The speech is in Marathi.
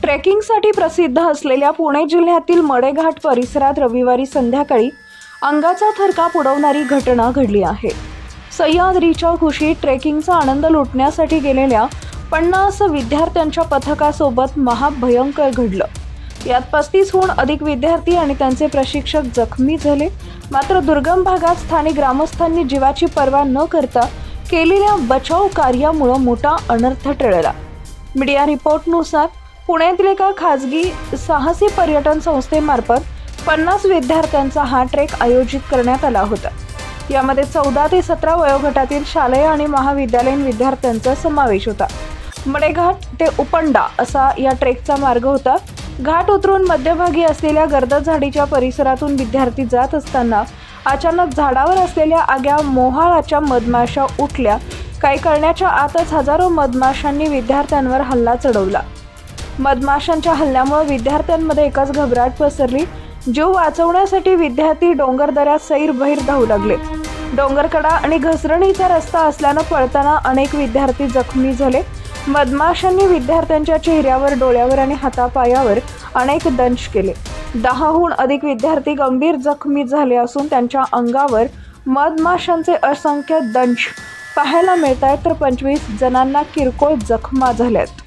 ट्रेकिंगसाठी प्रसिद्ध असलेल्या पुणे जिल्ह्यातील मडेघाट परिसरात रविवारी संध्याकाळी अंगाचा थरकाप उडवणारी घटना घडली आहे। सह्याद्रीच्या कुशीत ट्रेकिंगचा आनंद लुटण्यासाठी गेलेल्या 50 विद्यार्थ्यांच्या पथकासोबत महाभयंकर घडलं। यात 35हून अधिक विद्यार्थी आणि त्यांचे प्रशिक्षक जखमी झाले। मात्र दुर्गम भागात स्थानिक ग्रामस्थांनी जीवाची पर्वा न करता केलेल्या बचाव कार्यामुळे मोठा अनर्थ टळला। मीडिया रिपोर्टनुसार पुण्यातील एका खासगी साहसी पर्यटन संस्थेमार्फत 50 विद्यार्थ्यांचा हा ट्रेक आयोजित करण्यात आला होता। यामध्ये 14 ते 17 वयोगटातील शालेय आणि महाविद्यालयीन विद्यार्थ्यांचा समावेश होता। मडेघाट ते उपंडा असा या ट्रेकचा मार्ग होता। घाट उतरून मध्यभागी असलेल्या गर्द झाडीच्या परिसरातून विद्यार्थी जात असताना अचानक झाडावर असलेल्या आग्या मोहाळाच्या मधमाशा उठल्या। काही करण्याच्या आतच हजारो मधमाशांनी विद्यार्थ्यांवर हल्ला चढवला। मधमाशांच्या हल्ल्यामुळे विद्यार्थ्यांमध्ये एकच घबराट पसरली। जीव वाचवण्यासाठी विद्यार्थी डोंगरदऱ्यात सैरभैर धावू लागले। डोंगरकडा आणि घसरणीचा रस्ता असल्याने पळताना अनेक विद्यार्थी जखमी झाले। मधमाशांनी विद्यार्थ्यांच्या चेहऱ्यावर, डोळ्यावर आणि हातापायावर अनेक दंश केले। 10हून अधिक विद्यार्थी गंभीर जखमी झाले असून त्यांच्या अंगावर मधमाशांचे असंख्य दंश पाहायला मिळत आहेत, तर 25 जणांना किरकोळ जखमा झाल्यात।